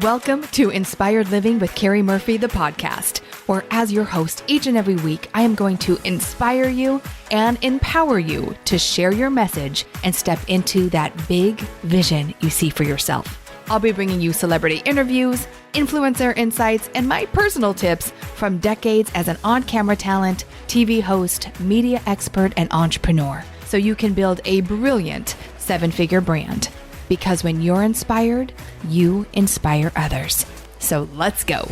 Welcome to Inspired Living with Keri Murphy, the podcast, where as your host each and every week, I am going to inspire you and empower you to share your message and step into that big vision you see for yourself. I'll be bringing you celebrity interviews, influencer insights, and my personal tips from decades as an on-camera talent, TV host, media expert, and entrepreneur, so you can build a brilliant seven-figure brand. Because when you're inspired, you inspire others. So let's go.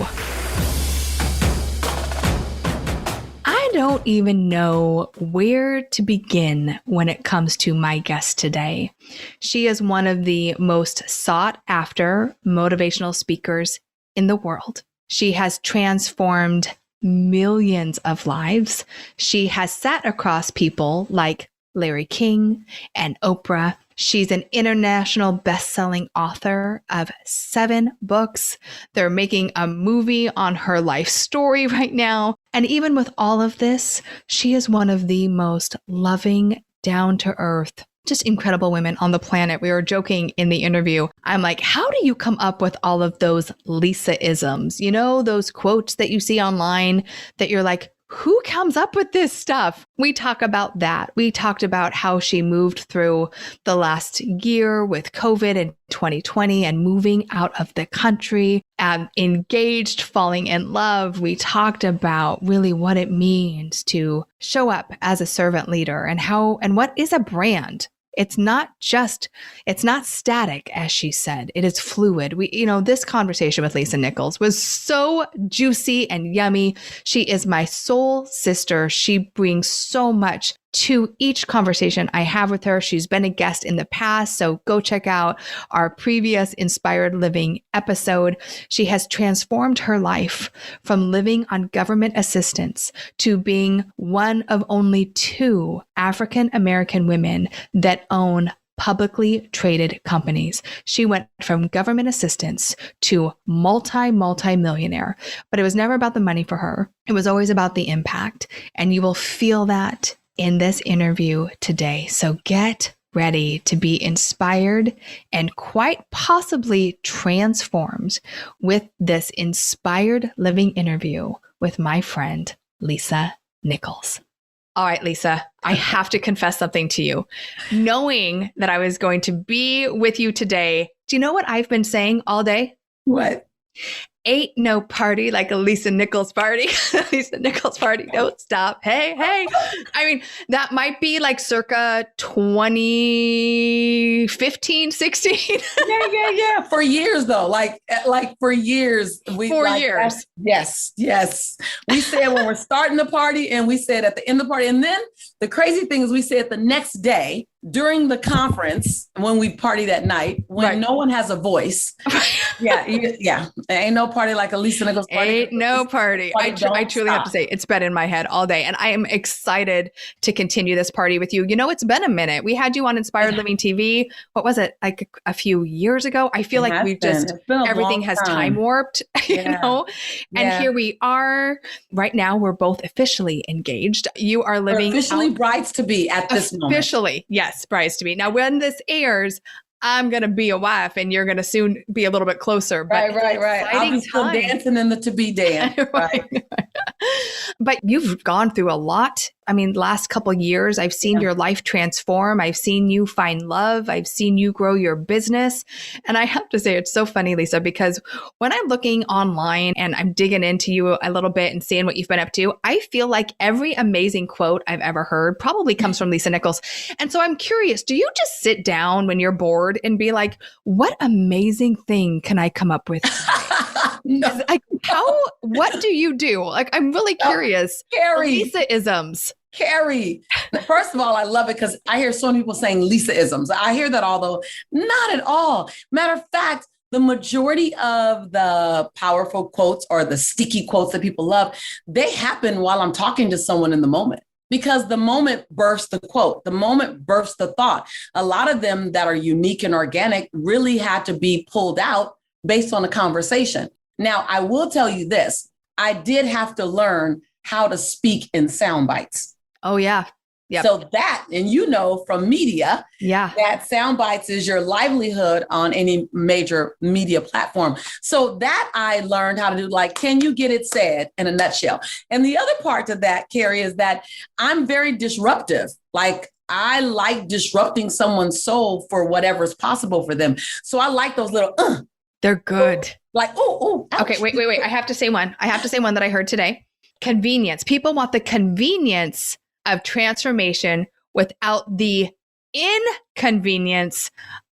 I don't even know where to begin when it comes to my guest today. She is one of the most sought after motivational speakers in the world. She has transformed millions of lives. She has sat across people like Larry King and Oprah. She's an international best-selling author of 7 books. They're making a movie on her life story right now. And even with all of this, she is one of the most loving, down-to-earth, just incredible women on the planet. We were joking in the interview. I'm like, how do you come up with all of those Lisa-isms? You know, those quotes that you see online that you're like, who comes up with this stuff? We talk about that. We talked about how she moved through the last year with COVID in 2020 and moving out of the country and engaged, falling in love. We talked about really what it means to show up as a servant leader and what is a brand. It's not static, as she said. It is fluid. This conversation with Lisa Nichols was so juicy and yummy. She is my soul sister. She brings so much to each conversation I have with her. She's been a guest in the past, so go check out our previous Inspired Living episode. She has transformed her life from living on government assistance to being one of only 2 African American women that own publicly traded companies. She went from government assistance to multi-millionaire, but it was never about the money for her. It was always about the impact, and you will feel that in this interview today. So get ready to be inspired and quite possibly transformed with this Inspired Living interview with my friend, Lisa Nichols. All right, Lisa, I have to confess something to you. Knowing that I was going to be with you today, do you know what I've been saying all day? What? Ain't no party like a Lisa Nichols party. Lisa Nichols party, don't stop. Hey. I mean, that might be like circa 2015, 16. Yeah. For years though, like for years. 4 years. Yes. We said when we're starting the party and we said at the end of the party. And then the crazy thing is we said the next day during the conference when we party that night, when no one has a voice. Yeah. Ain't no party like a Lisa Nichols party. Ain't no party. I truly have to say it's been in my head all day. And I am excited to continue this party with you. You know, it's been a minute. We had you on Inspired Living TV. What was it? Like a few years ago? I feel like we've just, everything has time warped, you know? And here we are. Right now, we're both officially engaged. You are living officially brides to be at this moment. Officially, yes, brides to be. Now, when this airs, I'm going to be a wife and you're going to soon be a little bit closer. But right. I'll be still dancing in the to be dance. Right. But you've gone through a lot. I mean, last couple of years, I've seen your life transform. I've seen you find love. I've seen you grow your business. And I have to say, it's so funny, Lisa, because when I'm looking online and I'm digging into you a little bit and seeing what you've been up to, I feel like every amazing quote I've ever heard probably comes from Lisa Nichols. And so I'm curious, do you just sit down when you're bored and be like, what amazing thing can I come up with? No. Like, what do you do? Like, I'm really curious. Keri. Lisa-isms. Keri. First of all, I love it because I hear so many people saying Lisa-isms. I hear that, although not at all. Matter of fact, the majority of the powerful quotes or the sticky quotes that people love, they happen while I'm talking to someone in the moment. Because the moment bursts the quote, the moment bursts the thought. A lot of them that are unique and organic really had to be pulled out based on a conversation. Now, I will tell you this. I did have to learn how to speak in sound bites. Oh, yeah. Yep. So that, and from media, Yeah. that sound bites is your livelihood on any major media platform. So that I learned how to do, like, can you get it said in a nutshell? And the other part to that, Keri, is that I'm very disruptive. Like, I like disrupting someone's soul for whatever's possible for them. So I like those little, they're good. Like, oh, okay, wait. I have to say one that I heard today. Convenience. People want the convenience of transformation without the inconvenience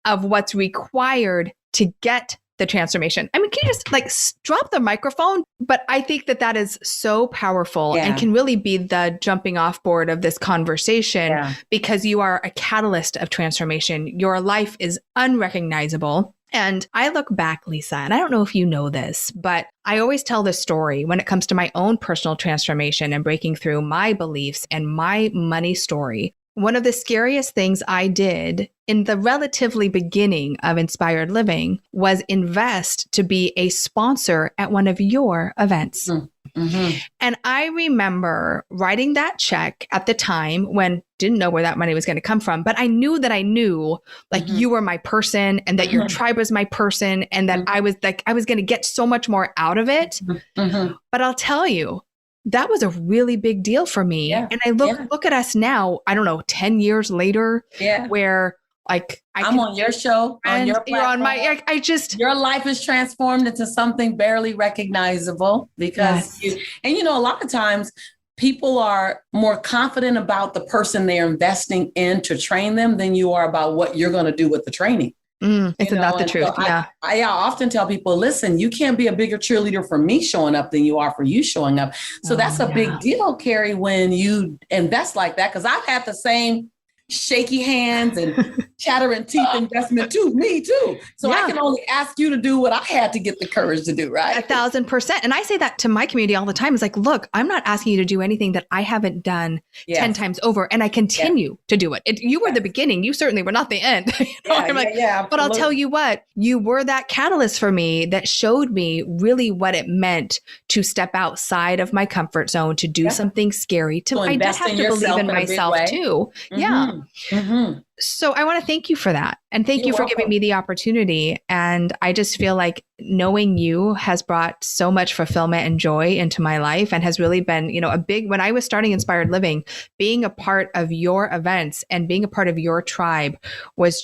of what's required to get the transformation. I mean, can you just drop the microphone? But I think that is so powerful and can really be the jumping off board of this conversation because you are a catalyst of transformation. Your life is unrecognizable. And I look back, Lisa, and I don't know if you know this, but I always tell this story when it comes to my own personal transformation and breaking through my beliefs and my money story. One of the scariest things I did in the relatively beginning of Inspired Living was invest to be a sponsor at one of your events. Mm-hmm. And I remember writing that check at the time when didn't know where that money was going to come from, but I knew like you were my person and that your tribe was my person and that I was going to get so much more out of it. But I'll tell you, that was a really big deal for me. Yeah. And I look at us now, I don't know, 10 years later, where I'm on your show, on your platform. You're on my, your life is transformed into something barely recognizable because a lot of times people are more confident about the person they're investing in to train them than you are about what you're going to do with the training. Isn't that the truth? So I often tell people, listen, you can't be a bigger cheerleader for me showing up than you are for you showing up. So that's a big deal, Keri, when you invest like that, because I've had the same shaky hands and chattering teeth investment too, me too. So I can only ask you to do what I had to get the courage to do, right? 1,000%. And I say that to my community all the time. It's like, look, I'm not asking you to do anything that I haven't done 10 times over. And I continue to do it. You were the beginning. You certainly were not the end. But I'll tell you what, you were that catalyst for me that showed me really what it meant to step outside of my comfort zone, to do something scary, I did have to believe in myself too. So I want to thank you for that. And thank you for giving me the opportunity. And I just feel like knowing you has brought so much fulfillment and joy into my life and has really been, when I was starting Inspired Living, being a part of your events and being a part of your tribe was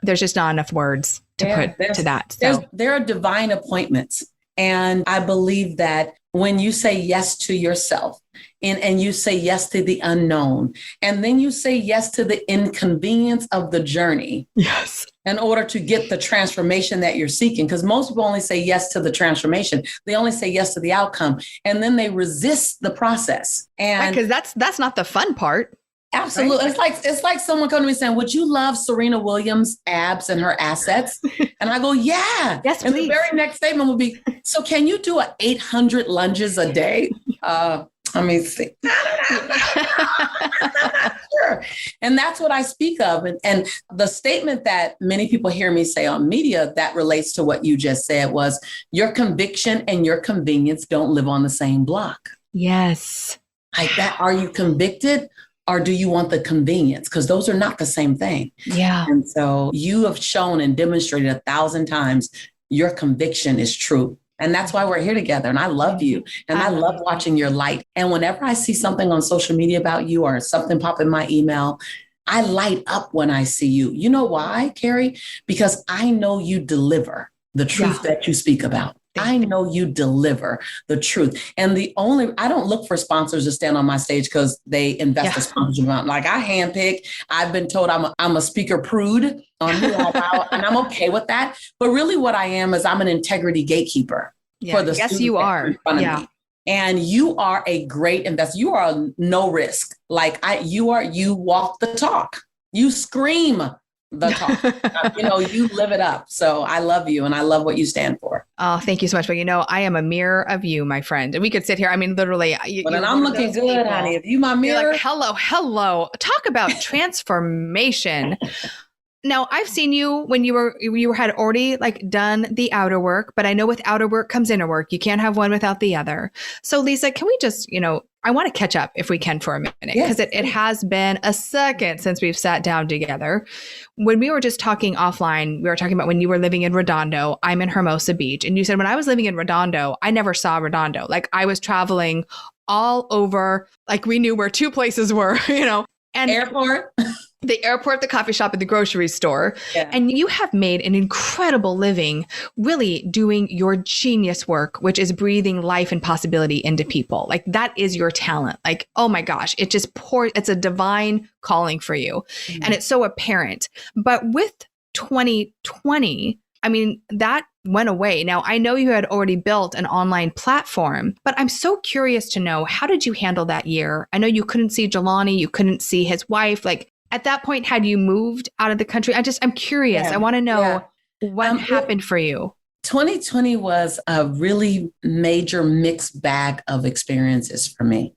there's just not enough words to put to that. So there are divine appointments. And I believe that when you say yes to yourself and you say yes to the unknown, and then you say yes to the inconvenience of the journey. Yes. In order to get the transformation that you're seeking, because most people only say yes to the transformation. They only say yes to the outcome, and then they resist the process. And because that's not the fun part. Absolutely. Right? It's like someone coming to me saying, would you love Serena Williams' abs and her assets? And I go, yeah. Yes, and please. The very next statement will be, so can you do 800 lunges a day? Let me see. I'm not sure. And that's what I speak of. And the statement that many people hear me say on media that relates to what you just said was, your conviction and your convenience don't live on the same block. Yes. Like that. Are you convicted? Or do you want the convenience? Because those are not the same thing. Yeah. And so you have shown and demonstrated 1,000 times your conviction is true. And that's why we're here together. And I love you. And I love watching your light. And whenever I see something on social media about you or something pop in my email, I light up when I see you. You know why, Keri? Because I know you deliver the truth that you speak about. I know you deliver the truth. And I don't look for sponsors to stand on my stage because they invest a sponsorship amount. Like I handpick. I've been told I'm a speaker prude on who I allow, and I'm okay with that. But really what I am is I'm an integrity gatekeeper for the students you are. In front of me. And you are a great investor. You are no risk. Like you walk the talk. You scream the talk. You live it up. So I love you and I love what you stand for. Oh, thank you so much. But I am a mirror of you, my friend. And we could sit here. I mean, literally. And I'm looking good, honey. If you my mirror. You're like, hello. Talk about transformation. Now, I've seen you when you had already like done the outer work, but I know with outer work comes inner work. You can't have one without the other. So, Lisa, can we just, I want to catch up if we can for a minute, because Yes. it has been a second since we've sat down together. When we were just talking offline, we were talking about when you were living in Redondo. I'm in Hermosa Beach. And you said, when I was living in Redondo, I never saw Redondo. Like I was traveling all over, like we knew where two places were, and Airport. the airport, the coffee shop, and the grocery store. Yeah. And you have made an incredible living really doing your genius work, which is breathing life and possibility into people. Like that is your talent. Like, oh my gosh, it just pours. It's a divine calling for you. Mm-hmm. And it's so apparent. But with 2020, I mean, that went away. Now, I know you had already built an online platform, but I'm so curious to know, how did you handle that year? I know you couldn't see Jelani, you couldn't see his wife. Like, at that point, had you moved out of the country? I'm curious. Yeah. I want to know what happened for you. 2020 was a really major mixed bag of experiences for me.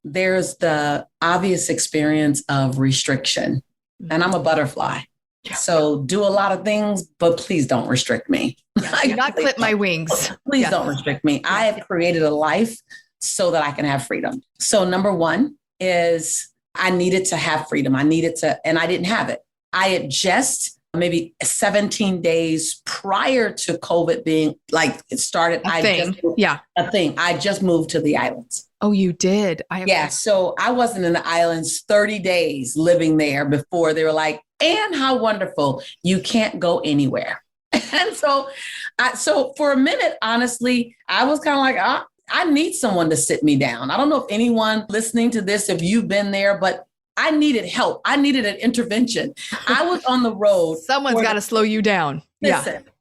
There's the obvious experience of restriction, and I'm a butterfly. Yeah. So do a lot of things, but please don't restrict me. Do not clip my wings. Please don't restrict me. I have created a life so that I can have freedom. So number one is I needed to have freedom. And I didn't have it. I had just maybe 17 days prior to COVID being like it started. A thing. I just moved to the islands. Oh, you did? So I wasn't in the islands 30 days living there before they were like, and how wonderful, you can't go anywhere. And so for a minute, honestly, I was kind of like, I need someone to sit me down. I don't know if anyone listening to this, if you've been there, but I needed help. I needed an intervention. I was on the road. Someone's got to slow you down.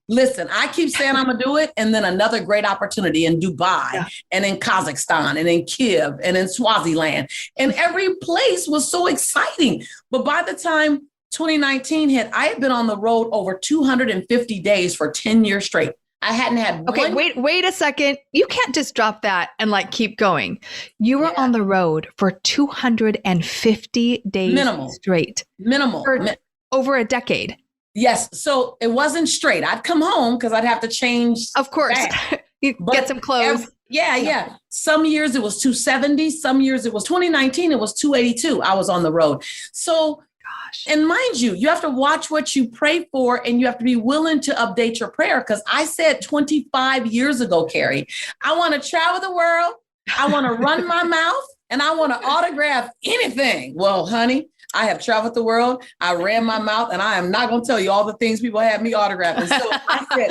Listen, I keep saying I'm going to do it. And then another great opportunity in Dubai and in Kazakhstan and in Kiev and in Swaziland. And every place was so exciting. But by the time 2019 hit, I had been on the road over 250 days for 10 years straight. I hadn't had one. Wait a second. You can't just drop that and like keep going. You were on the road for 250 days straight. Minimal. Over a decade. Yes. So it wasn't straight. I'd come home because I'd have to change. Of course. You get some clothes. Yeah. Some years it was 270. Some years it was 2019. It was 282. I was on the road. So and mind you, you have to watch what you pray for, and you have to be willing to update your prayer. Because I said 25 years ago, Keri, I want to travel the world. I want to run my mouth, and I want to autograph anything. Well, honey, I have traveled the world. I ran my mouth, and I am not going to tell you all the things people had me autographing. So I said,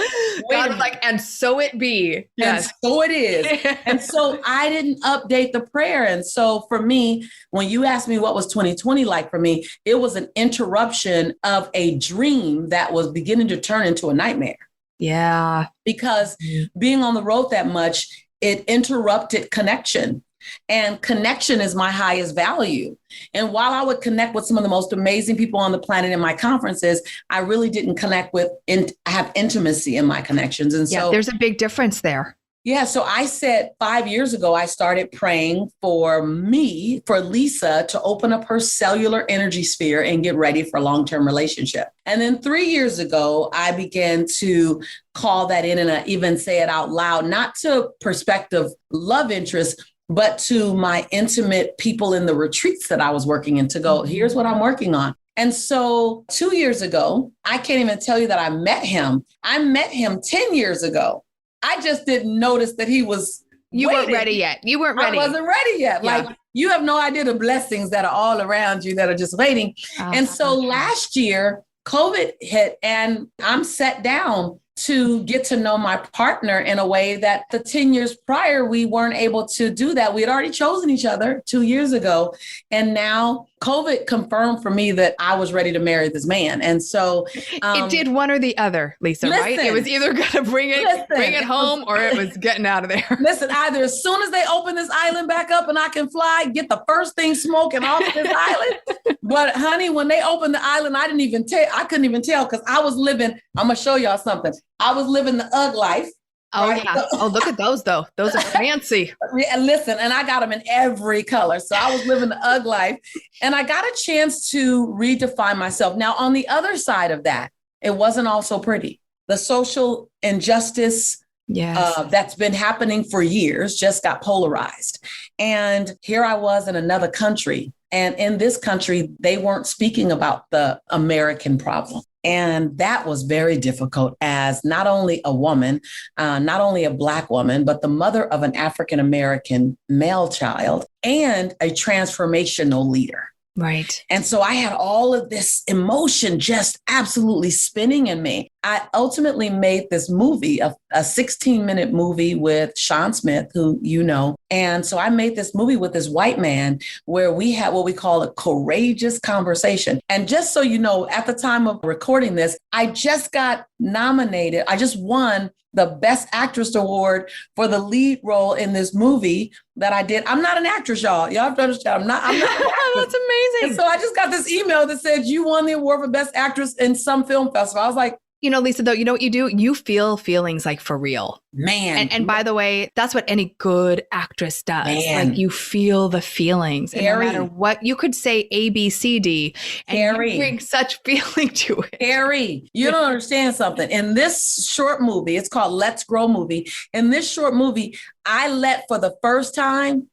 God was like, and so it be. Yes. And so it is. And so I didn't update the prayer. And so for me, when you asked me what was 2020 like for me, it was an interruption of a dream that was beginning to turn into a nightmare. Yeah. Because being on the road that much, it interrupted connection. And connection is my highest value. And while I would connect with some of the most amazing people on the planet in my conferences, I really didn't connect with and have intimacy in my connections. And so there's a big difference there. Yeah. So I said 5 years ago, I started praying for Lisa to open up her cellular energy sphere and get ready for a long-term relationship. And then 3 years ago, I began to call that in and even say it out loud, not to prospective love interest, but to my intimate people in the retreats that I was working in to go, here's what I'm working on. And so 2 years ago, I can't even tell you that I met him. I met him 10 years ago. I just didn't notice that he was You weren't ready yet. You weren't ready. I wasn't ready yet. Yeah. Like you have no idea the blessings that are all around you that are just waiting. And so last year, COVID hit and I'm set down to get to know my partner in a way that the 10 years prior, we weren't able to do that. We had already chosen each other 2 years ago. And now COVID confirmed for me that I was ready to marry this man. And so it did one or the other, Lisa, right? It was either going to bring it home or it was getting out of there. Listen, either as soon as they open this island back up and I can fly, get the first thing smoking off of this island. But honey, when they opened the island, I couldn't even tell because I was living, I'm going to show y'all something. I was living the UGG life. Oh, right? yeah. Oh, look at those, though. Those are fancy. And listen, and I got them in every color. So I was living the UGG life, and I got a chance to redefine myself. Now, on the other side of that, it wasn't all so pretty. The social injustice that's been happening for years just got polarized. And here I was in another country. And in this country, they weren't speaking about the American problem. And that was very difficult as not only a woman, not only a Black woman, but the mother of an African-American male child and a transformational leader. Right. And so I had all of this emotion just absolutely spinning in me. I ultimately made this movie, a 16-minute movie with Sean Smith, who you know. And so I made this movie with this white man where we had what we call a courageous conversation. And just so you know, at the time of recording this, I just got nominated. I just won the Best Actress Award for the lead role in this movie that I did. I'm not an actress, y'all. Y'all have to understand. I'm not an actress. That's amazing. And so I just got this email that said, you won the award for Best Actress in some film festival. I was like, you know, Lisa, though, you know what you do? You feel feelings like for real. Man. And by the way, that's what any good actress does. Man. Like you feel the feelings. And no matter what, you could say A, B, C, D, and Keri, you bring such feeling to it. Keri, you don't understand something. In this short movie, it's called Let's Grow movie. In this short movie, for the first time,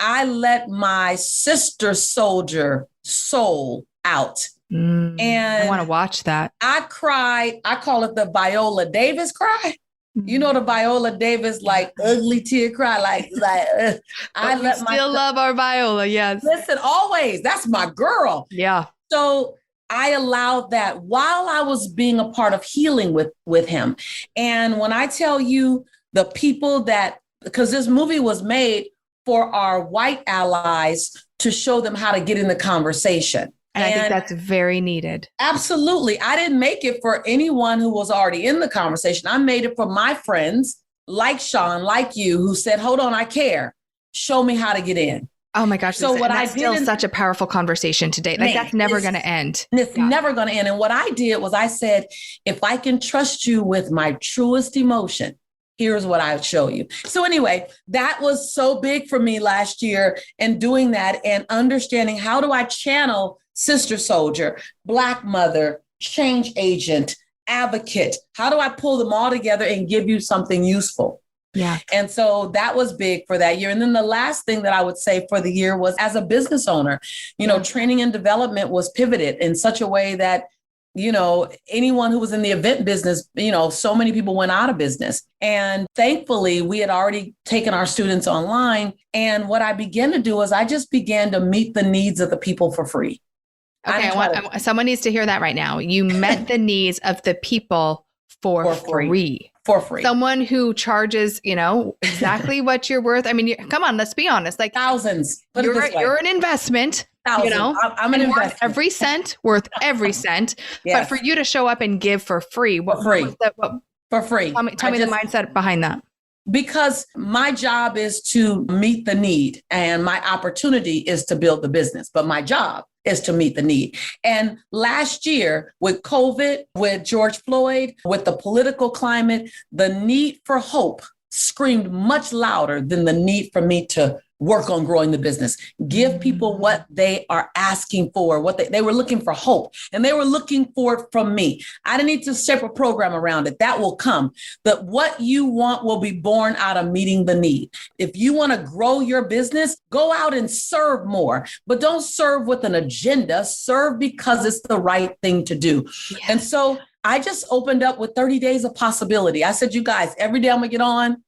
I let my sister soldier soul out. And I want to watch that. I cried. I call it the Viola Davis cry. You know, the Viola Davis, like ugly tear cry, I still love our Viola. Yes. Listen, always. That's my girl. Yeah. So I allowed that while I was being a part of healing with him. And when I tell you the people because this movie was made for our white allies to show them how to get in the conversation. And I think that's very needed. Absolutely. I didn't make it for anyone who was already in the conversation. I made it for my friends like Sean, like you, who said, hold on, I care. Show me how to get in. Oh my gosh. So Lisa, that's still such a powerful conversation today. Like that's never going to end. It's never going to end. And what I did was I said, if I can trust you with my truest emotion, here's what I'll show you. So anyway, that was so big for me last year, and doing that and understanding how do I channel sister soldier, Black mother, change agent, advocate. How do I pull them all together and give you something useful? Yeah. And so that was big for that year. And then the last thing that I would say for the year was, as a business owner, training and development was pivoted in such a way that, anyone who was in the event business, so many people went out of business. And thankfully, we had already taken our students online. And what I began to do is I just began to meet the needs of the people for free. Okay, someone needs to hear that right now. You met the needs of the people for free. For free. Someone who charges, exactly what you're worth. I mean, come on, let's be honest. Like thousands. You're an investment. Thousands. I'm an investment. Worth every cent. Yes. But for you to show up and give for free. For free. Tell me the mindset behind that. Because my job is to meet the need and my opportunity is to build the business, but my job is to meet the need. And last year with COVID, with George Floyd, with the political climate, the need for hope screamed much louder than the need for me to work on growing the business. Give people what they are asking for, what they were looking for, hope, and they were looking for it from me. I didn't need to shape a program around it. That will come. But what you want will be born out of meeting the need. If you want to grow your business, go out and serve more, but don't serve with an agenda. Serve because it's the right thing to do. Yes. And so I just opened up with 30 days of possibility. I said, you guys, every day I'm going to get on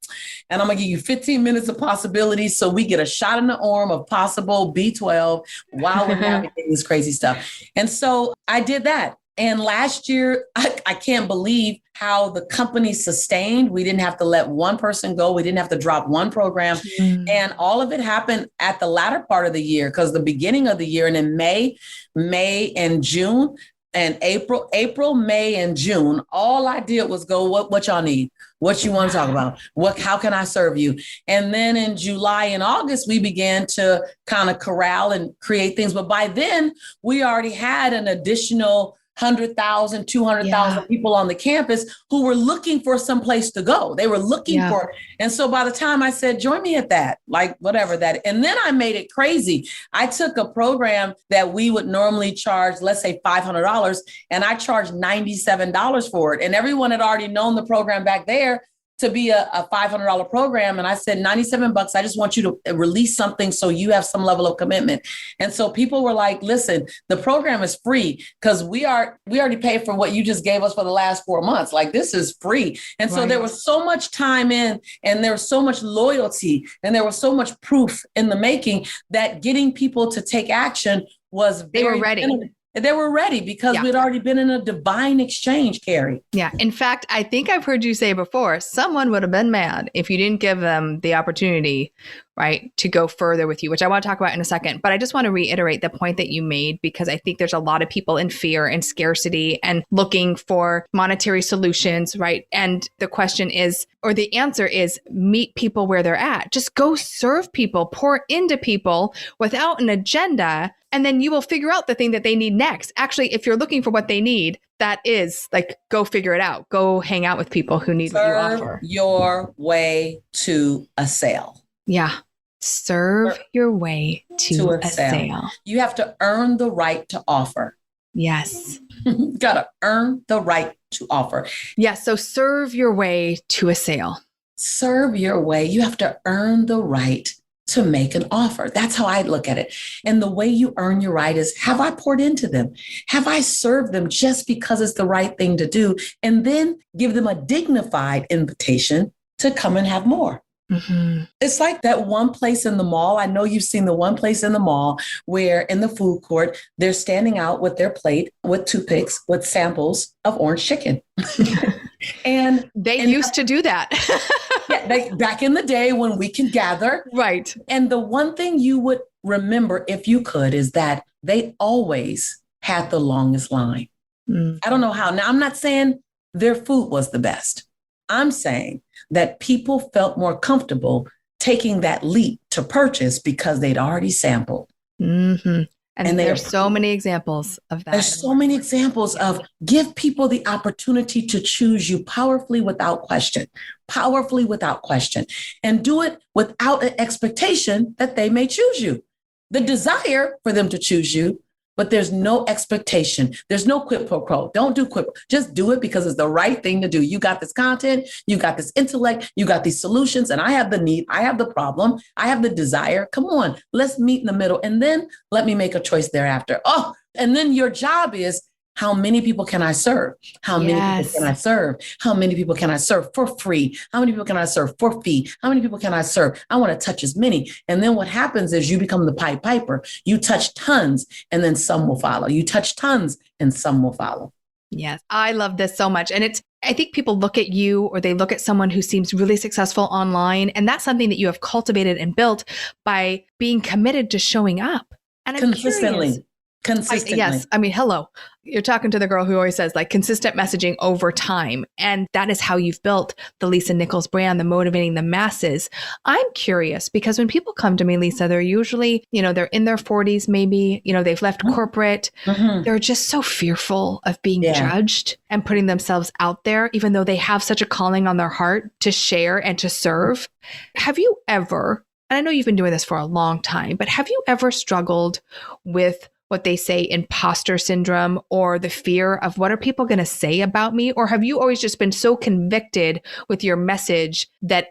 and I'm going to give you 15 minutes of possibilities so we get a shot in the arm of possible B12 while we're navigating this crazy stuff. And so I did that. And last year, I can't believe how the company sustained. We didn't have to let one person go. We didn't have to drop one program. And all of it happened at the latter part of the year, because the beginning of the year and in May and June, and April, May, and June, all I did was go, what y'all need? What you want to talk about? How can I serve you? And then in July and August, we began to kind of corral and create things. But by then, we already had an additional 100,000, 200,000 people on the campus who were looking for some place to go. They were looking for, and so by the time I said, join me at that, like whatever that, and then I made it crazy. I took a program that we would normally charge, let's say $500, and I charged $97 for it. And everyone had already known the program back there to be a $500 program. And I said, $97, I just want you to release something so you have some level of commitment. And so people were like, listen, the program is free because we already paid for what you just gave us for the last 4 months. Like, this is free. And so there was so much time in, and there was so much loyalty, and there was so much proof in the making that getting people to take action was very, they were ready. They were ready because we'd already been in a divine exchange, Keri. Yeah. In fact, I think I've heard you say before, someone would have been mad if you didn't give them the opportunity, right, to go further with you, which I want to talk about in a second. But I just want to reiterate the point that you made, because I think there's a lot of people in fear and scarcity and looking for monetary solutions, right? And the question is, or the answer is, meet people where they're at. Just go serve people, pour into people without an agenda, and then you will figure out the thing that they need next. Actually, if you're looking for what they need, that is like, go figure it out. Go hang out with people who need what you offer. Your way to a sale. Yeah. Serve your way to a sale. You have to earn the right to offer. Yes. You got to earn the right to offer. Yeah. So serve your way to a sale. Serve your way. You have to earn the right to make an offer. That's how I look at it. And the way you earn your right is, have I poured into them? Have I served them just because it's the right thing to do? And then give them a dignified invitation to come and have more. Mm-hmm. It's like that one place in the mall. I know you've seen the one place in the mall where in the food court, they're standing out with their plate with toothpicks with samples of orange chicken. And they used to do that. Back in the day when we can gather. Right. And the one thing you would remember, if you could, is that they always had the longest line. Mm. I don't know how. Now, I'm not saying their food was the best. I'm saying that people felt more comfortable taking that leap to purchase because they'd already sampled. Mm-hmm. And there's so many examples of that. There's so many examples of give people the opportunity to choose you powerfully without question, and do it without an expectation that they may choose you. The desire for them to choose you, but there's no expectation. There's no quid pro quo. Don't do quid. Just do it because it's the right thing to do. You got this content, you got this intellect, you got these solutions, and I have the need, I have the problem, I have the desire. Come on, let's meet in the middle, and then let me make a choice thereafter. Oh, and then your job is, how many people can I serve? How many people can I serve? How many people can I serve for free? How many people can I serve for fee? How many people can I serve? I want to touch as many. And then what happens is you become the Pied Piper. You touch tons and then some will follow. You touch tons and some will follow. Yes, I love this so much. And I think people look at you, or they look at someone who seems really successful online. And that's something that you have cultivated and built by being committed to showing up. And I'm consistently. Yes. I mean, hello. You're talking to the girl who always says, like, consistent messaging over time. And that is how you've built the Lisa Nichols brand, the motivating the masses. I'm curious because when people come to me, Lisa, they're usually, they're in their 40s, maybe, they've left corporate. Mm-hmm. They're just so fearful of being judged and putting themselves out there, even though they have such a calling on their heart to share and to serve. Have you ever, and I know you've been doing this for a long time, but have you ever struggled with what they say, imposter syndrome, or the fear of what are people going to say about me? Or have you always just been so convicted with your message that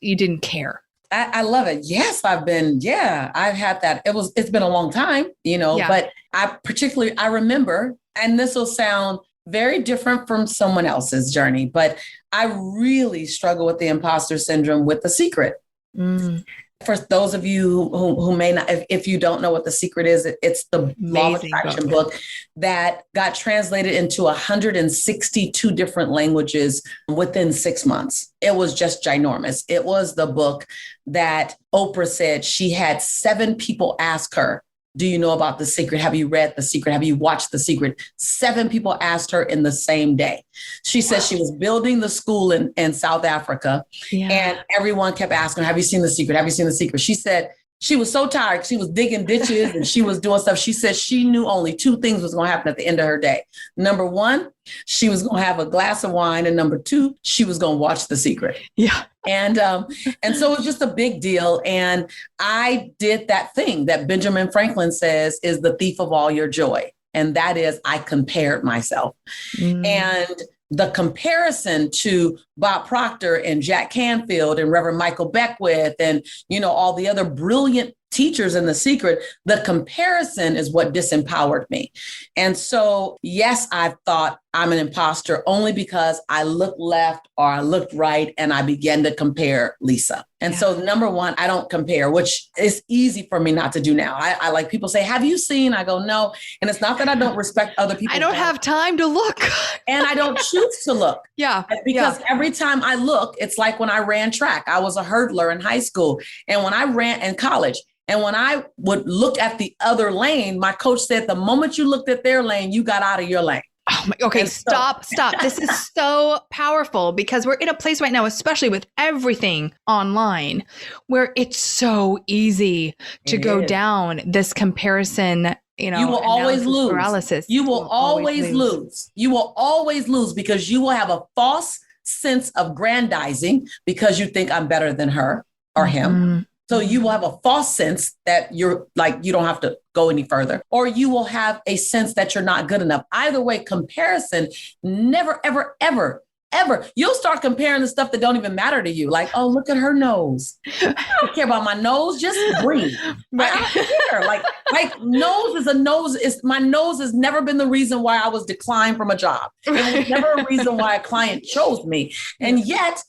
you didn't care? I love it. Yes, I've had that. It's been a long time, but I remember, and this will sound very different from someone else's journey, but I really struggle with the imposter syndrome with The Secret. Mm. For those of you who may not, if you don't know what The Secret is, it's the law of attraction book that got translated into 162 different languages within 6 months. It was just ginormous. It was the book that Oprah said she had 7 people ask her, do you know about The Secret? Have you read The Secret? Have you watched The Secret? 7 people asked her in the same day. She said she was building the school in South Africa, and everyone kept asking her, have you seen The Secret? Have you seen The Secret? She said, She was so tired. She was digging ditches and she was doing stuff. She said she knew only two things was going to happen at the end of her day. Number one, she was going to have a glass of wine. And number two, she was going to watch The Secret. Yeah. And so it was just a big deal. And I did that thing that Benjamin Franklin says is the thief of all your joy. And that is, I compared myself. And the comparison to Bob Proctor and Jack Canfield and Reverend Michael Beckwith and, all the other brilliant teachers in The Secret, the comparison is what disempowered me. And so, yes, I thought I'm an imposter only because I looked left or I looked right and I began to compare Lisa. And so number one, I don't compare, which is easy for me not to do now. I like people say, have you seen? I go, no. And it's not that I don't respect other people. I don't have time to look. And I don't choose to look. Yeah. Because every time I look, it's like when I ran track. I was a hurdler in high school. And when I ran in college, and when I would look at the other lane, my coach said, the moment you looked at their lane, you got out of your lane. Oh my, okay, stop. This is so powerful because we're in a place right now, especially with everything online, where it's so easy to go down this comparison. You will always lose. Paralysis. You will always lose. You will always lose because you will have a false sense of grandizing because you think I'm better than her or him. So you will have a false sense that you're like, you don't have to go any further, or you will have a sense that you're not good enough. Either way, comparison never, ever, ever, ever. You'll start comparing the stuff that don't even matter to you. Like, oh, look at her nose. I don't care about my nose. Just breathe. I don't care. Like nose is a nose. My nose has never been the reason why I was declined from a job. It was never a reason why a client chose me. And yet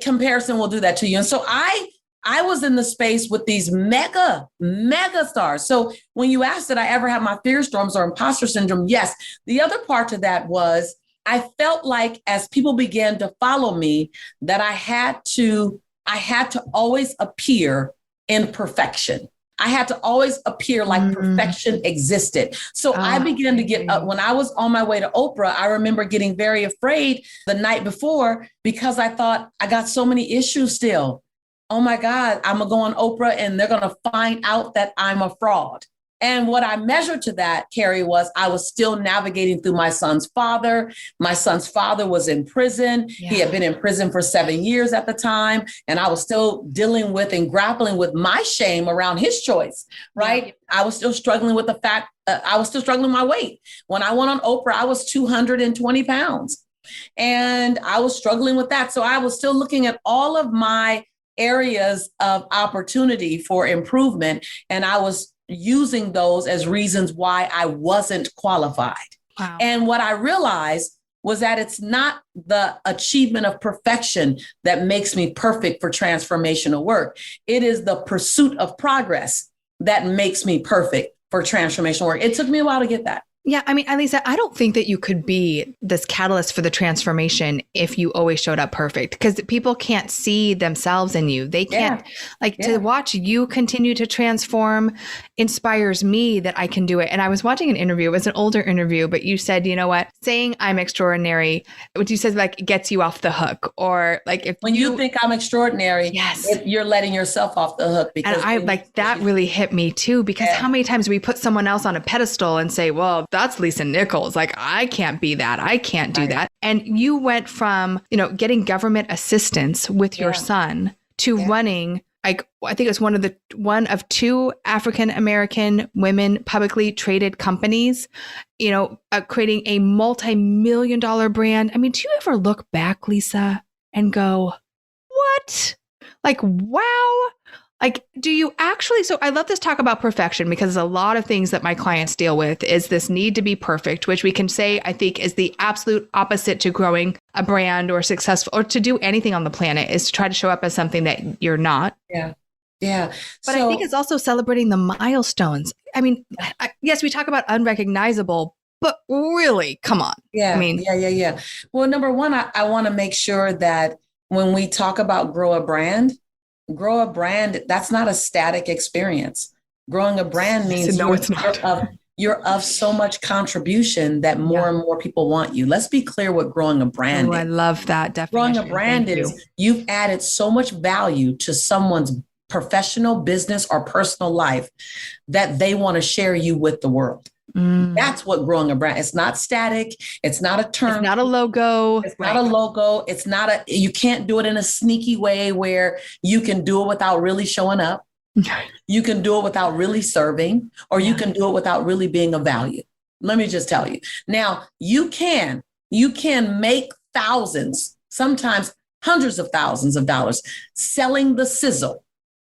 comparison will do that to you. And so I was in the space with these mega stars. So when you asked, did I ever have my fear storms or imposter syndrome? Yes. The other part to that was I felt like as people began to follow me, that I had to always appear in perfection. I had to always appear like perfection existed. So I began to get up when I was on my way to Oprah. I remember getting very afraid the night before because I thought I got so many issues still. Oh my God, I'm going to go on Oprah and they're going to find out that I'm a fraud. And what I measured to that, Keri, was I was still navigating through my son's father. My son's father was in prison. Yeah. He had been in prison for 7 years at the time. And I was still dealing with and grappling with my shame around his choice, right? Yeah. I was still struggling with the fact I was still struggling with my weight. When I went on Oprah, I was 220 pounds and I was struggling with that. So I was still looking at all of my areas of opportunity for improvement. And I was using those as reasons why I wasn't qualified. Wow. And what I realized was that it's not the achievement of perfection that makes me perfect for transformational work. It is the pursuit of progress that makes me perfect for transformational work. It took me a while to get that. Yeah. I mean, Lisa, I don't think that you could be this catalyst for the transformation if you always showed up perfect, because people can't see themselves in you. They can't to watch you continue to transform inspires me that I can do it. And I was watching an interview. It was an older interview, but you said, you know what, saying I'm extraordinary, what you said, like gets you off the hook, or like if when you think I'm extraordinary, if you're letting yourself off the hook. Because and I like that really hit me too, because how many times we put someone else on a pedestal and say, well, that's Lisa Nichols. Like, I can't be that. I can't do that. And you went from, getting government assistance with your son to running, like, I think it was one of two African-American women publicly traded companies, creating a multi-million-dollar brand. I mean, do you ever look back, Lisa, and go, what? Like, wow. Like, do you actually, so I love this talk about perfection, because a lot of things that my clients deal with is this need to be perfect, which we can say, I think, is the absolute opposite to growing a brand or successful or to do anything on the planet, is to try to show up as something that you're not. Yeah. Yeah. But I think it's also celebrating the milestones. I mean, yes, we talk about unrecognizable, but really, come on. Yeah. I mean, yeah. Well, number one, I want to make sure that when we talk about grow a brand, that's not a static experience. Growing a brand means you're of so much contribution that more and more people want you. Let's be clear what growing a brand is. I love that definition. Growing a brand is you've added so much value to someone's professional, business, or personal life that they want to share you with the world. That's what growing a brand. It's not static. It's not a term. It's not a logo. It's not a logo. It's not you can't do it in a sneaky way where you can do it without really showing up. You can do it without really serving, or you can do it without really being of value. Let me just tell you. Now, you can make thousands, sometimes hundreds of thousands of dollars selling the sizzle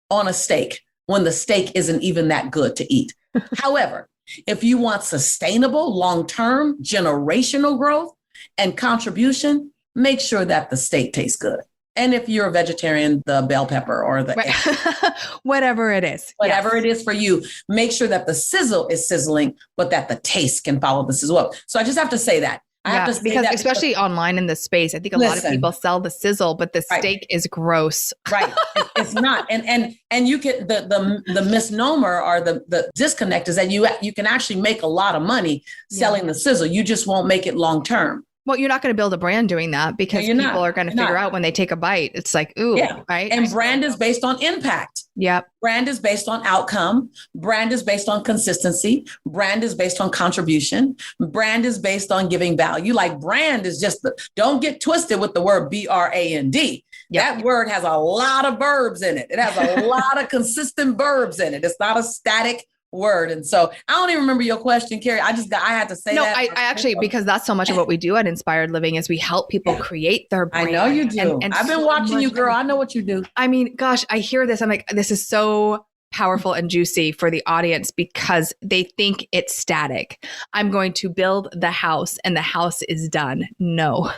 on a steak when the steak isn't even that good to eat. However, if you want sustainable, long-term, generational growth and contribution, make sure that the steak tastes good. And if you're a vegetarian, the bell pepper or the whatever it is. Whatever it is for you, make sure that the sizzle is sizzling, but that the taste can follow the sizzle. So I just have to say that. I have to say because that especially online in this space, I think a lot of people sell the sizzle, but the steak is gross. Right. It's not. And you can, the misnomer or the disconnect is that you can actually make a lot of money selling the sizzle. You just won't make it long term. Well, you're not going to build a brand doing that because people are going to figure out when they take a bite. It's like, ooh, right? And brand is based on impact. Yep. Brand is based on outcome. Brand is based on consistency. Brand is based on contribution. Brand is based on giving value. Like brand is just, don't get twisted with the word brand. Yep. That word has a lot of verbs in it. It has a lot of consistent verbs in it. It's not a static word. And so I don't even remember your question, Keri. I had to say that. I actually, because that's so much of what we do at Inspired Living is we help people create their brand. I know you do. And I've been watching you, girl. I know what you do. I mean, gosh, I hear this. I'm like, this is so powerful and juicy for the audience because they think it's static. I'm going to build the house and the house is done. No.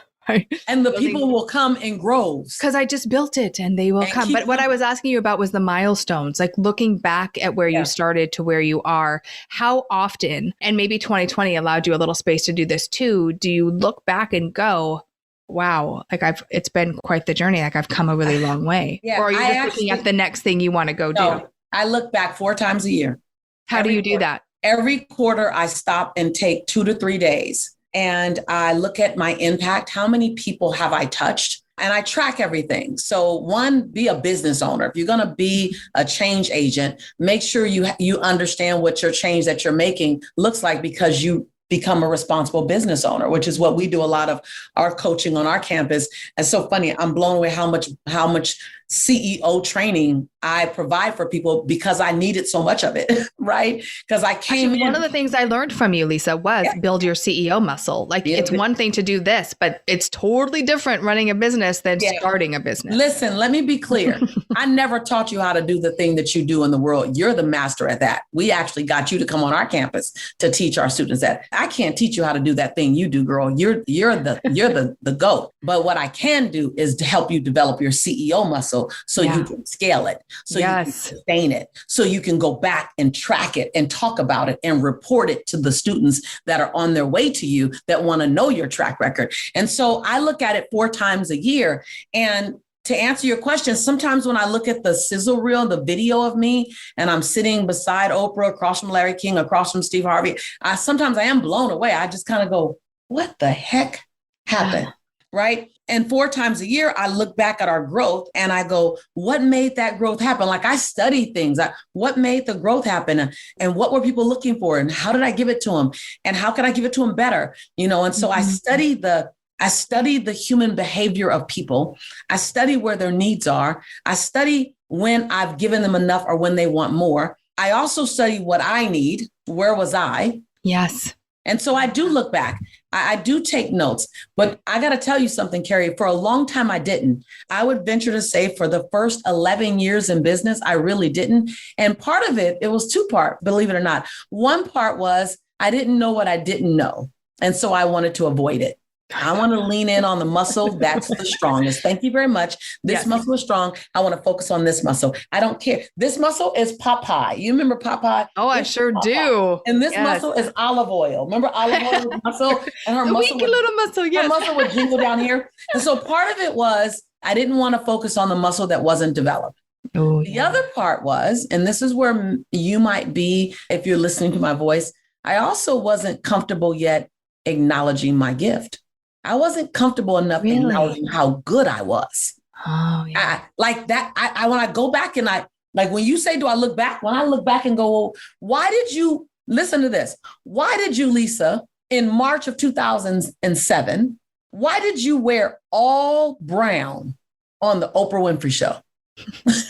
And the people will come in groves. Because I just built it and they will come. But what I was asking you about was the milestones, like looking back at where you started to where you are. How often, and maybe 2020 allowed you a little space to do this too, do you look back and go, wow, like it's been quite the journey. Like I've come a really long way. Or are you just looking at the next thing you want to go do? I look back 4 times a year. How do you do that? Every quarter I stop and take 2 to 3 days. And I look at my impact. How many people have I touched? And I track everything. So one, be a business owner. If you're going to be a change agent, make sure you understand what your change that you're making looks like because you become a responsible business owner, which is what we do a lot of our coaching on our campus. And so funny, I'm blown away how much CEO training I provide for people because I needed so much of it, right? Because I came in. One of the things I learned from you, Lisa, was build your CEO muscle. Like it's one thing to do this, but it's totally different running a business than starting a business. Listen, let me be clear. I never taught you how to do the thing that you do in the world. You're the master at that. We actually got you to come on our campus to teach our students that. I can't teach you how to do that thing you do, girl. You're the GOAT. But what I can do is to help you develop your CEO muscle so you can scale it, so you can sustain it, so you can go back and track it and talk about it and report it to the students that are on their way to you that want to know your track record. And so I look at it 4 times a year. And to answer your question, sometimes when I look at the sizzle reel, the video of me, and I'm sitting beside Oprah, across from Larry King, across from Steve Harvey, sometimes I am blown away. I just kind of go, what the heck happened? Right. And 4 times a year, I look back at our growth and I go, what made that growth happen? Like I study things. What made the growth happen? And what were people looking for? And how did I give it to them? And how can I give it to them better? And so I study the human behavior of people. I study where their needs are. I study when I've given them enough or when they want more. I also study what I need. Where was I? Yes. And so I do look back. I do take notes, but I got to tell you something, Keri, for a long time, I didn't. I would venture to say for the first 11 years in business, I really didn't. And part of it was 2-part, believe it or not. One part was I didn't know what I didn't know. And so I wanted to avoid it. I want to lean in on the muscle that's the strongest. Thank you very much. This muscle is strong. I want to focus on this muscle. I don't care. This muscle is Popeye. You remember Popeye? Oh, I sure do. And this muscle is olive oil. Remember olive oil muscle? And her muscle, little muscle, yes. Her muscle would jingle down here. And so part of it was I didn't want to focus on the muscle that wasn't developed. Oh, the other part was, and this is where you might be if you're listening to my voice, I also wasn't comfortable yet acknowledging my gift. I wasn't comfortable enough acknowledging how good I was. Oh, yeah. Like that. When I go back and Like when you say, do I look back? When I look back and go, well, why did you, listen to this. Why did you, Lisa, in March of 2007, why did you wear all brown on the Oprah Winfrey Show?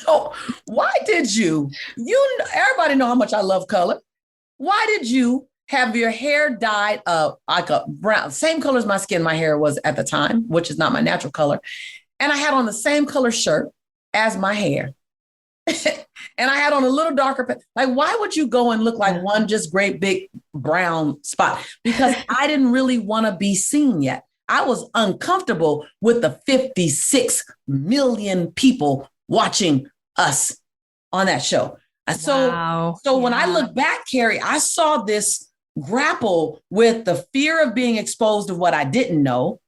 Oh, why did you, everybody know how much I love color. Why did you have your hair dyed like a brown, same color as my skin, my hair was at the time, which is not my natural color. And I had on the same color shirt as my hair. And I had on a little darker, like, why would you go and look like one just great big brown spot? Because I didn't really want to be seen yet. I was uncomfortable with the 56 million people watching us on that show. So when I look back, Keri, I saw this grapple with the fear of being exposed of what I didn't know,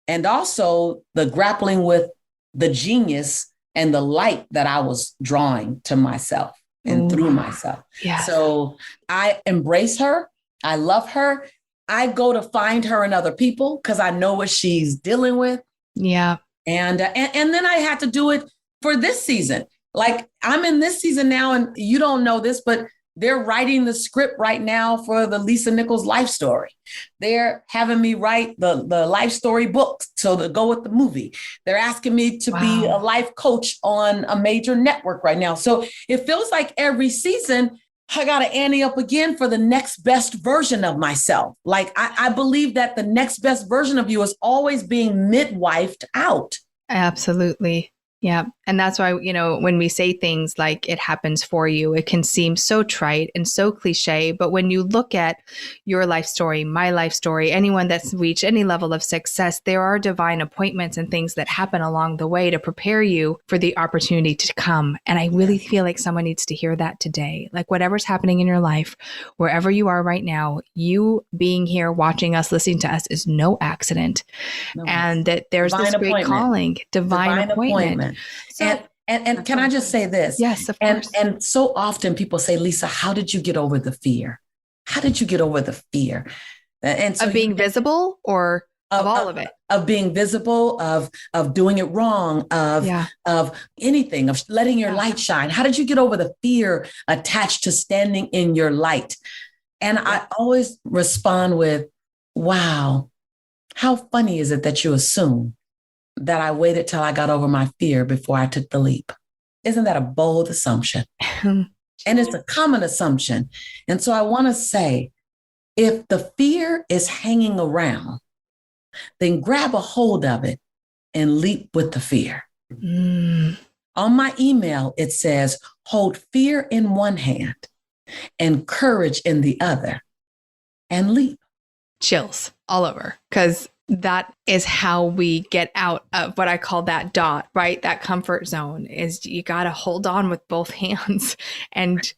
and also the grappling with the genius and the light that I was drawing to myself and through myself. Yes. So I embrace her. I love her. I go to find her in other people because I know what she's dealing with. Yeah. And then I had to do it for this season. Like I'm in this season now, and you don't know this, but they're writing the script right now for the Lisa Nichols life story. They're having me write the life story book so to go with the movie. They're asking me to be a life coach on a major network right now. So it feels like every season I got to ante up again for the next best version of myself. Like I believe that the next best version of you is always being midwifed out. Absolutely. Yeah. And that's why, when we say things like it happens for you, it can seem so trite and so cliche. But when you look at your life story, my life story, anyone that's reached any level of success, there are divine appointments and things that happen along the way to prepare you for the opportunity to come. And I really feel like someone needs to hear that today. Like whatever's happening in your life, wherever you are right now, you being here, watching us, listening to us is no accident. And that there's this great calling, divine appointment. So, and can I just say this? Yes, of course. And so often people say, Lisa, how did you get over the fear? How did you get over the fear? And so of being visible or of all of it? Of being visible, of doing it wrong, of anything, of letting your light shine. How did you get over the fear attached to standing in your light? And I always respond with, wow, how funny is it that you assume that I waited till I got over my fear before I took the leap? Isn't that a bold assumption? And it's a common assumption. And so I want to say, if the fear is hanging around, then grab a hold of it and leap with the fear. On my email, it says, hold fear in one hand and courage in the other and leap. Chills all over, because that is how we get out of what I call that dot, right? That comfort zone is you got to hold on with both hands and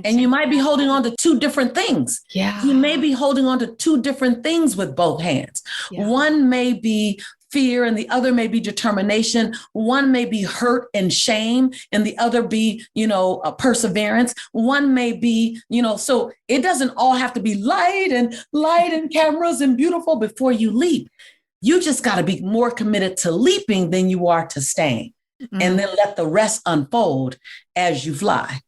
you might be holding on to two different things. Yeah. You may be holding on to two different things with both hands. Yeah. One may be fear and the other may be determination. One may be hurt and shame and the other be, a perseverance. One may be, so it doesn't all have to be light and cameras and beautiful before you leap. You just got to be more committed to leaping than you are to staying. And then let the rest unfold as you fly.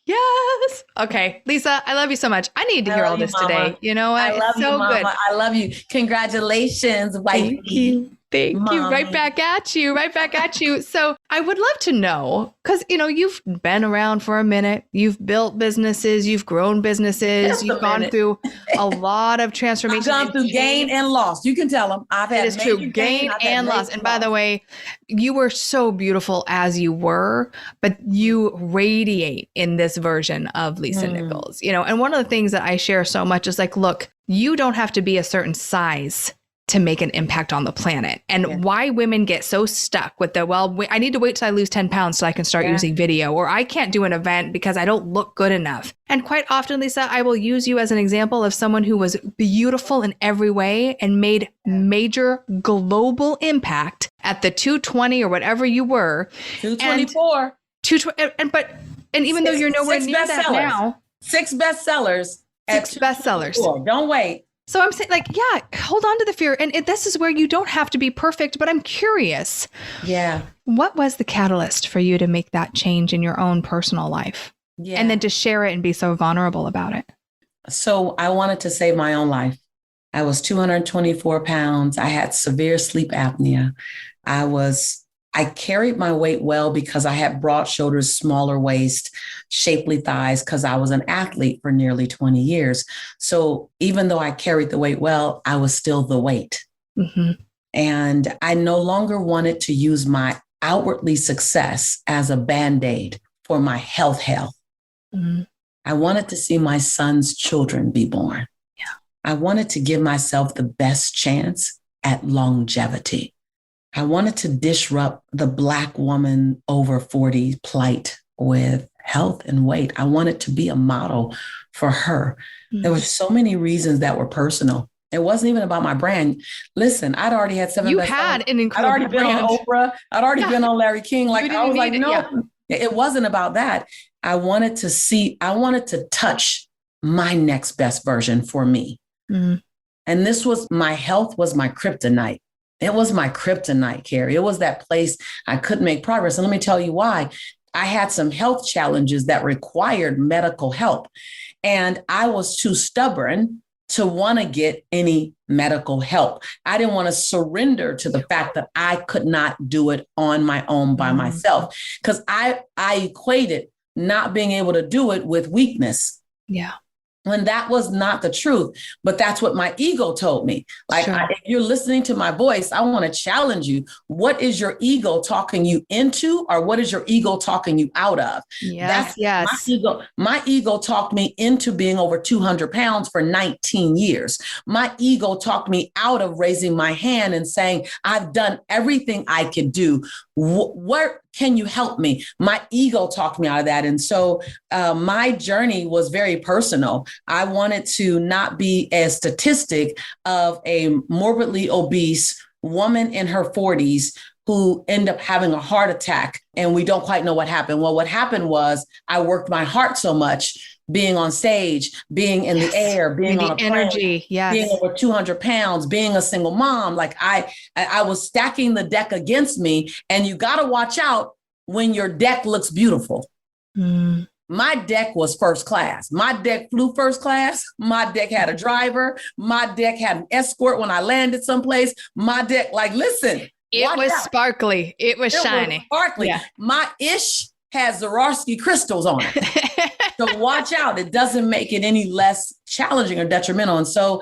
Yes. Okay. Lisa, I love you so much. I need to hear all this today. You know what? I love you, Mama. Good. I love you. Congratulations, wifey. Thank you. Thank you. Right back at you. So I would love to know, because, you've been around for a minute. You've built businesses. You've grown businesses. You've gone through a lot of transformation. I've gone through gain and loss. You can tell them. I've had it is true. Gain and loss. And by the way, you were so beautiful as you were, but you radiate in this version of Lisa Nichols, and one of the things that I share so much is like, look, you don't have to be a certain size to make an impact on the planet. And why women get so stuck with I need to wait till I lose 10 pounds so I can start using video, or I can't do an event because I don't look good enough. And quite often, Lisa, I will use you as an example of someone who was beautiful in every way and made major global impact at the 220 or whatever you were. 224. And even though you're nowhere near that now. 6 bestsellers. 6 bestsellers. Don't wait. So I'm saying, like, yeah, hold on to the fear. And this is where you don't have to be perfect, but I'm curious. Yeah. What was the catalyst for you to make that change in your own personal life? Yeah. And then to share it and be so vulnerable about it? So I wanted to save my own life. I was 224 pounds. I had severe sleep apnea. I carried my weight well because I had broad shoulders, smaller waist, shapely thighs, because I was an athlete for nearly 20 years. So even though I carried the weight well, I was still the weight. Mm-hmm. And I no longer wanted to use my outwardly success as a Band-Aid for my health. Mm-hmm. I wanted to see my son's children be born. Yeah. I wanted to give myself the best chance at longevity. I wanted to disrupt the Black woman over 40 plight with health and weight. I wanted to be a model for her. There were so many reasons that were personal. It wasn't even about my brand. Listen, I'd already had 7 You bestsellers. had an incredible I'd already been brand. on Oprah. I'd already been on Larry King. Like, I was like, no, it wasn't about that. I wanted to touch my next best version for me. Mm. And my health was my kryptonite. It was my kryptonite, Keri. It was that place I couldn't make progress. And let me tell you why. I had some health challenges that required medical help. And I was too stubborn to want to get any medical help. I didn't want to surrender to the fact that I could not do it on my own by myself, because I equated not being able to do it with weakness. Yeah. When that was not the truth, but that's what my ego told me. Like, sure. If you're listening to my voice, I want to challenge you. What is your ego talking you into, or what is your ego talking you out of? Yes. My ego talked me into being over 200 pounds for 19 years. My ego talked me out of raising my hand and saying, I've done everything I could do. Where can you help me? My ego talked me out of that. And so my journey was very personal. I wanted to not be a statistic of a morbidly obese woman in her 40s who end up having a heart attack, and we don't quite know what happened. Well, what happened was I worked my heart so much, being on stage, being in the air, being on a energy, plane, being over 200 pounds, being a single mom. Like, I was stacking the deck against me, and you got to watch out when your deck looks beautiful. Mm. My deck was first class. My deck flew first class. My deck had a driver. My deck had an escort when I landed someplace. My deck, like, listen. It was sparkly. It was shiny. Was sparkly. Yeah. My ish has Swarovski crystals on it. So watch out. It doesn't make it any less challenging or detrimental. And so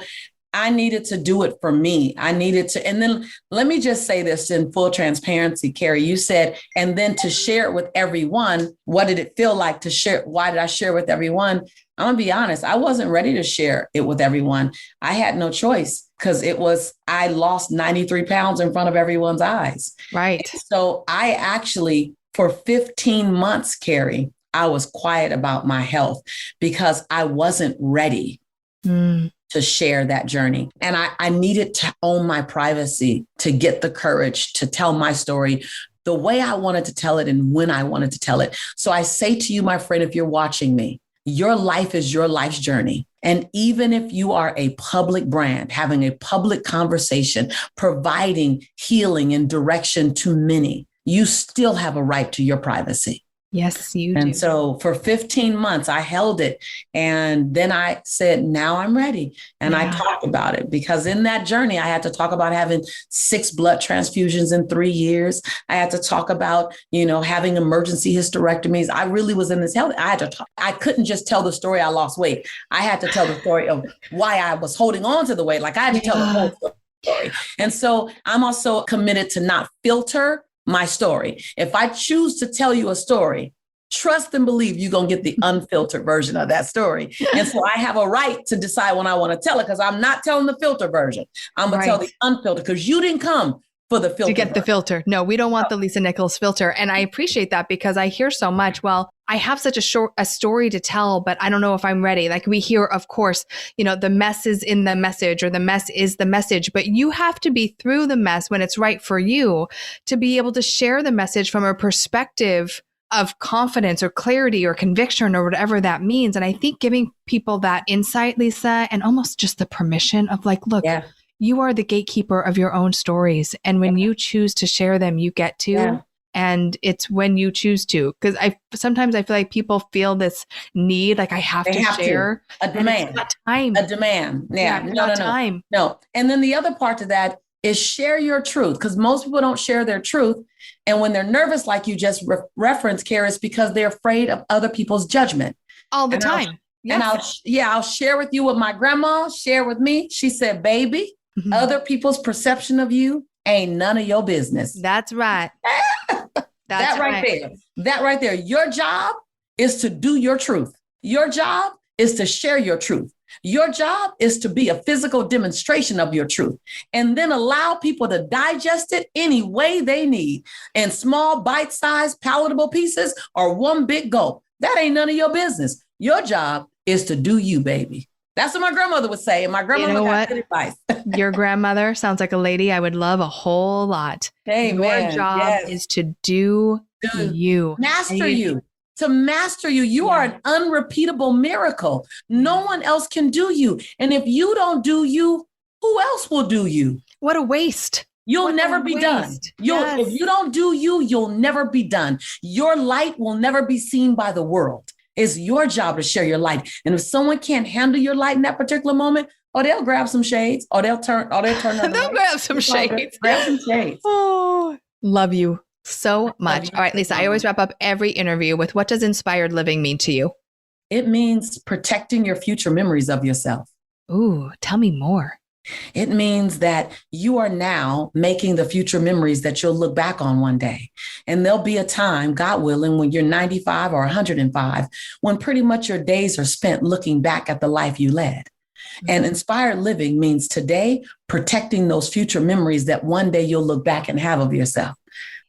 I needed to do it for me. And then let me just say this in full transparency, Keri. You said, and then to share it with everyone. What did it feel like to share? Why did I share with everyone? I'm gonna be honest. I wasn't ready to share it with everyone. I had no choice, because I lost 93 pounds in front of everyone's eyes. Right. So I actually, for 15 months, Keri, I was quiet about my health because I wasn't ready to share that journey. And I needed to own my privacy, to get the courage to tell my story the way I wanted to tell it and when I wanted to tell it. So I say to you, my friend, if you're watching me, your life is your life's journey. And even if you are a public brand, having a public conversation, providing healing and direction to many, you still have a right to your privacy. Yes, you do. And so for 15 months, I held it. And then I said, now I'm ready. And I talked about it, because in that journey, I had to talk about having 6 blood transfusions in 3 years. I had to talk about, having emergency hysterectomies. I really was in this health. I had to talk. I couldn't just tell the story I lost weight. I had to tell the story of why I was holding on to the weight. Like, I had to tell the whole story. And so I'm also committed to not filter my story. If I choose to tell you a story, trust and believe you're going to get the unfiltered version of that story. And so I have a right to decide when I want to tell it, because I'm not telling the filter version. I'm going to tell the unfiltered, because you didn't come for the filter. To get the filter. No, we don't want the Lisa Nichols filter. And I appreciate that, because I hear so much, well, I have such a story to tell, but I don't know if I'm ready. Like, we hear, of course, the mess is in the message, or the mess is the message, but you have to be through the mess when it's right for you to be able to share the message from a perspective of confidence or clarity or conviction or whatever that means. And I think giving people that insight, Lisa, and almost just the permission of like, look, you are the gatekeeper of your own stories. And when you choose to share them, you get to. And it's when you choose to, because sometimes I feel like people feel this need, like I have to share. A demand. It's not time. A demand. Yeah. No time. No. And then the other part to that is share your truth, because most people don't share their truth. And when they're nervous, like you just referenced, Keri, it's because they're afraid of other people's judgment. All the time. And I'll share with you what my grandma shared with me. She said, baby, other people's perception of you ain't none of your business. That's right. That right there. Your job is to do your truth. Your job is to share your truth. Your job is to be a physical demonstration of your truth, and then allow people to digest it any way they need, in small, bite-sized, palatable pieces or one big gulp. That ain't none of your business. Your job is to do you, baby. That's what my grandmother would say. And my grandmother got good advice. Your grandmother sounds like a lady I would love a whole lot. Hey, your job is to do you. Master you. To master you. You are an unrepeatable miracle. No one else can do you. And if you don't do you, who else will do you? What a waste. You'll never be done. If you don't do you, you'll never be done. Your light will never be seen by the world. It's your job to share your light. And if someone can't handle your light in that particular moment, they'll grab some shades, they'll turn they'll grab some shades. Grab some shades. Oh, love you so much. All right, Lisa, I always wrap up every interview with, what does inspired living mean to you? It means protecting your future memories of yourself. Ooh, tell me more. It means that you are now making the future memories that you'll look back on one day. And there'll be a time, God willing, when you're 95 or 105, when pretty much your days are spent looking back at the life you led. And inspired living means today protecting those future memories that one day you'll look back and have of yourself.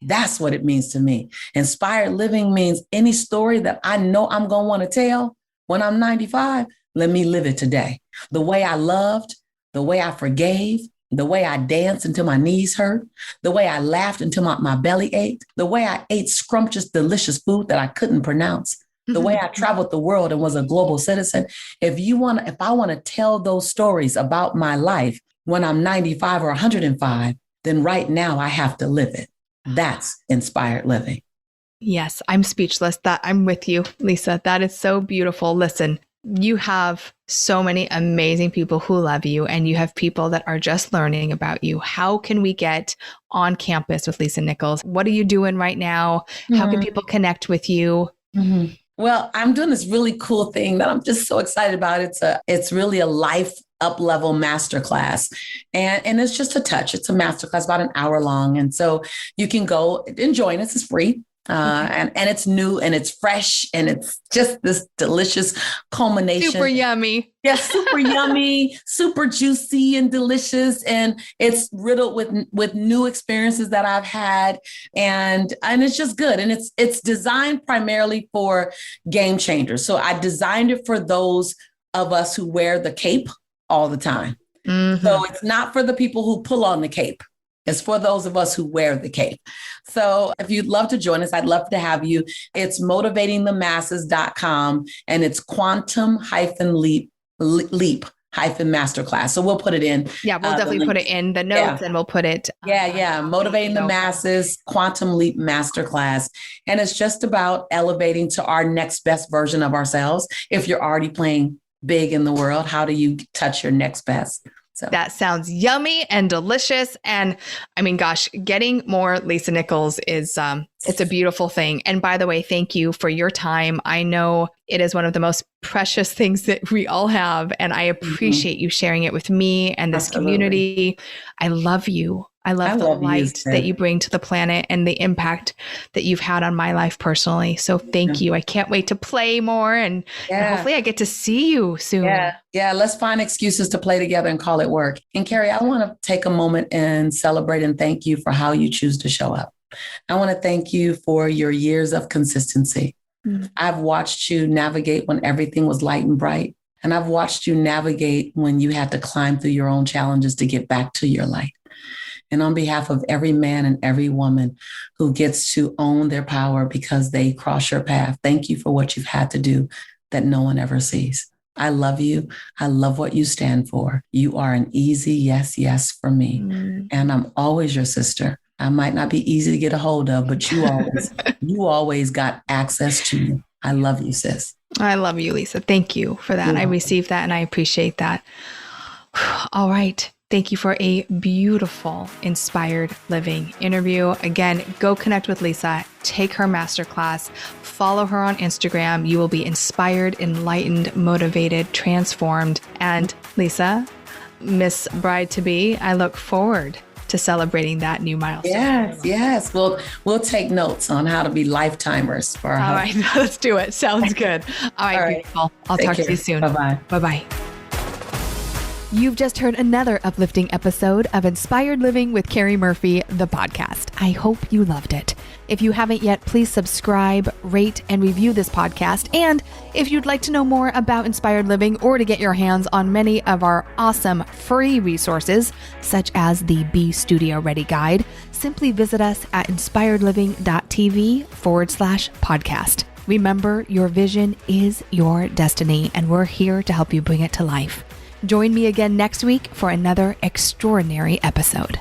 That's what it means to me. Inspired living means any story that I know I'm going to want to tell when I'm 95, let me live it today. The way I loved, the way I forgave, the way I danced until my knees hurt, the way I laughed until my belly ached, the way I ate scrumptious, delicious food that I couldn't pronounce, the way I traveled the world and was a global citizen. If I want to tell those stories about my life when I'm 95 or 105, then right now I have to live it. That's inspired living. Yes, I'm speechless. I'm with you, Lisa. That is so beautiful. Listen, you have so many amazing people who love you, and you have people that are just learning about you. How can we get on campus with Lisa Nichols? What are you doing right now? How can people connect with you? Well, I'm doing this really cool thing that I'm just so excited about. It's really a life up level masterclass. And it's just a touch. It's a masterclass about an hour long. And so you can go and join us. It's free. And it's new and it's fresh and it's just this delicious culmination. Super yummy. Yeah, super yummy, super juicy and delicious. And it's riddled with new experiences that I've had. And it's just good. And it's designed primarily for game changers. So I designed it for those of us who wear the cape all the time. So it's not for the people who pull on the cape. It's for those of us who wear the cape. So if you'd love to join us, I'd love to have you. It's motivatingthemasses.com and it's quantum-leap-masterclass. So we'll put it in. Yeah, we'll definitely put it in the notes and we'll put it. Motivating the Masses, Quantum Leap Masterclass. And it's just about elevating to our next best version of ourselves. If you're already playing big in the world, how do you touch your next best? So. That sounds yummy and delicious. And I mean, gosh, getting more Lisa Nichols is, it's a beautiful thing. And by the way, thank you for your time. I know it is one of the most precious things that we all have. And I appreciate you sharing it with me and this community. I love you. I love the light that you bring to the planet and the impact that you've had on my life personally. So thank you. I can't wait to play more and hopefully I get to see you soon. Yeah. Let's find excuses to play together and call it work. And Keri, I want to take a moment and celebrate and thank you for how you choose to show up. I want to thank you for your years of consistency. I've watched you navigate when everything was light and bright. And I've watched you navigate when you had to climb through your own challenges to get back to your light. And on behalf of every man and every woman who gets to own their power because they cross your path, thank you for what you've had to do that no one ever sees. I love you. I love what you stand for. You are an easy yes, yes for me. And I'm always your sister. I might not be easy to get a hold of, but you always got access to me. I love you, sis. I love you, Lisa. Thank you for that. I received that and I appreciate that. All right. Thank you for a beautiful Inspired Living interview. Again, go connect with Lisa, take her masterclass, follow her on Instagram. You will be inspired, enlightened, motivated, transformed. And Lisa, Miss Bride-to-be, I look forward to celebrating that new milestone. Yes. We'll take notes on how to be lifetimers for our All right, let's do it. Sounds good. All right, beautiful. I'll talk to you soon. Bye-bye. Bye-bye. You've just heard another uplifting episode of Inspired Living with Keri Murphy, the podcast. I hope you loved it. If you haven't yet, please subscribe, rate, and review this podcast. And if you'd like to know more about Inspired Living or to get your hands on many of our awesome free resources, such as the Be Studio Ready Guide, simply visit us at inspiredliving.tv/podcast. Remember, your vision is your destiny, and we're here to help you bring it to life. Join me again next week for another extraordinary episode.